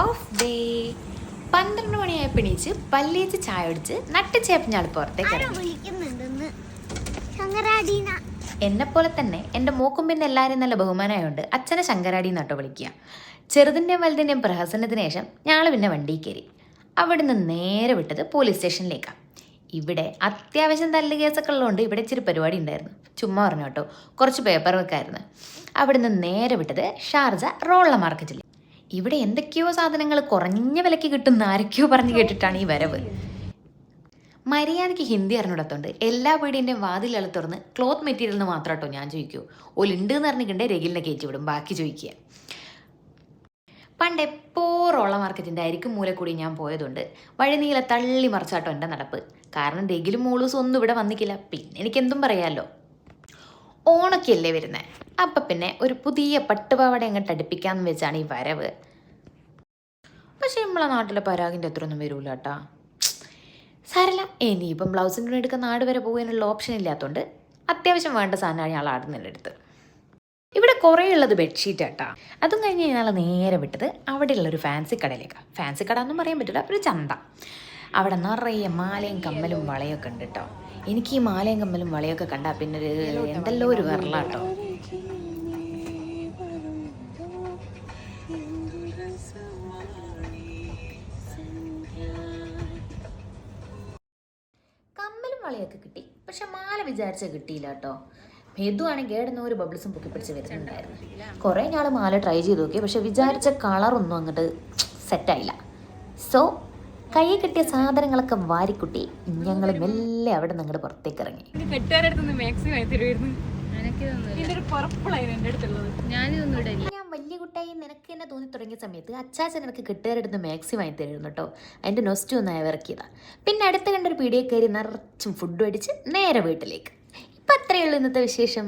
Off day. 12 മണിയായപ്പോൾ എണീച്ച് പല്ലേച്ച് ചായ ഒടിച്ച് നട്ടുചേപ്പഞ്ഞാൾ പുറത്തേക്ക് എന്നെപ്പോലെ തന്നെ എൻ്റെ മൂക്കും പിന്നെ എല്ലാവരും നല്ല ബഹുമാനമായതുകൊണ്ട് അച്ഛനെ ശങ്കരാടി നട്ടോ വിളിക്കുക. ചെറുതിൻ്റെയും വലുതിൻ്റെയും പ്രഹസനത്തിന് ശേഷം ഞങ്ങൾ പിന്നെ വണ്ടിയിൽ കയറി. അവിടുന്ന് നേരെ വിട്ടത് പോലീസ് സ്റ്റേഷനിലേക്കാണ്. ഇവിടെ അത്യാവശ്യം തല്ല് കേസൊക്കെ ഉള്ളതുകൊണ്ട് ഇവിടെ ഇച്ചിരി പരിപാടി ഉണ്ടായിരുന്നു. ചുമ്മാ പറഞ്ഞു കേട്ടോ, കുറച്ച് പേപ്പർ വെക്കായിരുന്നു. അവിടുന്ന് നേരെ വിട്ടത് ഷാർജ റോള മാർക്കറ്റിൽ. ഇവിടെ എന്തൊക്കെയോ സാധനങ്ങൾ കുറഞ്ഞ വിലയ്ക്ക് കിട്ടുന്ന ആരൊക്കെയോ പറഞ്ഞ് കേട്ടിട്ടാണ് ഈ വരവ്. മര്യാദയ്ക്ക് ഹിന്ദി അറിഞ്ഞിടത്തോണ്ട് എല്ലാ വീടിൻ്റെയും വാതിലുകൾ തുറന്ന് ക്ലോത്ത് മെറ്റീരിയൽ എന്ന് മാത്രം കേട്ടോ ഞാൻ ചോദിക്കൂ. ഓലുണ്ട് എന്ന് പറഞ്ഞിട്ടുണ്ടെങ്കിൽ രഗിലിനെ കയറ്റി വിടും, ബാക്കി ചോദിക്കുക. പണ്ട് എപ്പോഴുള്ള മാർക്കറ്റിൻ്റെ ആയിരിക്കും മൂല കൂടി ഞാൻ പോയതുകൊണ്ട് വഴിനീളെ തള്ളി മറിച്ചാട്ടോ എൻ്റെ നടപ്പ്. കാരണം രഗിലും മൂളൂസും ഒന്നും ഇവിടെ വന്നിക്കില്ല. പിന്നെ എനിക്കെന്തും പറയാമല്ലോ. ഓണൊക്കെയല്ലേ വരുന്നത്, അപ്പം പിന്നെ ഒരു പുതിയ പട്ടുപാവാട അങ്ങോട്ട് അടുപ്പിക്കാമെന്ന് വെച്ചാണ് ഈ വരവ്. പക്ഷെ നമ്മളെ നാട്ടിലെ പരാഗിൻ്റെ അത്രയൊന്നും വരൂല കേട്ടാ. സാരല്ല, ഇനിയിപ്പം ബ്ലൗസിൻ്റെ തുണി എടുക്കാൻ നാട് വരെ പോകാനുള്ള ഓപ്ഷൻ ഇല്ലാത്തതുകൊണ്ട് അത്യാവശ്യം വേണ്ട സാധനമാണ് ഞാൻ ആടുന്നതിൻ്റെ അടുത്ത്. ഇവിടെ കുറേ ഉള്ളത് ബെഡ്ഷീറ്റ് കേട്ടാ. അതും കഴിഞ്ഞ് ഞങ്ങൾ നേരെ വിട്ടത് അവിടെയുള്ളൊരു ഫാൻസി കടയിലേക്കാണ്. ഫാൻസി കട ഒന്നും പറയാൻ പറ്റില്ല, ഒരു ചന്ത. അവിടെ നിറയെ മാലയും കമ്മലും വളയൊക്കെ ഉണ്ട് കേട്ടോ. എനിക്ക് ഈ മാലയും കമ്മലും വളയൊക്കെ കണ്ടാൽ പിന്നെ ഒരു എന്തെല്ലോ ഒരു വിരലാട്ടോ. കമ്മലും വളയൊക്കെ കിട്ടി, പക്ഷെ മാല വിചാരിച്ച കിട്ടിയില്ല കേട്ടോ. ഭേദുവാണെങ്കിൽ ഏടുന്ന ഒരു ബബിൾസും പൊക്കി പിടിച്ച് വരുന്നുണ്ടായിരുന്നു. കുറേ നാൾ മാല ട്രൈ ചെയ്ത് നോക്കി, പക്ഷെ വിചാരിച്ച കളറൊന്നും അങ്ങോട്ട് സെറ്റായില്ല. സോ കൈ കിട്ടിയ സാധനങ്ങളൊക്കെ വാരിക്കുട്ടി ഞങ്ങൾ മെല്ലെ അവിടെ നിന്ന് അങ്ങോട്ട് പുറത്തേക്ക് ഇറങ്ങി. ഞാൻ വലിയ കുട്ടായി നിനക്ക് തന്നെ തോന്നി തുടങ്ങിയ സമയത്ത് അച്ചാച്ചൻ എനിക്ക് കെട്ടുകാരെടുത്ത് മാക്സി വാങ്ങി തരുന്നു കേട്ടോ. അതിൻ്റെ നൊസ്റ്റ് ഒന്ന് ഇറക്കിയതാണ്. പിന്നെ അടുത്ത് കണ്ടൊരു പീടിയെ കയറി നിറച്ചും ഫുഡ് അടിച്ച് നേരെ വീട്ടിലേക്ക്. ഇപ്പം അത്രയേ ഉള്ളൂ ഇന്നത്തെ വിശേഷം.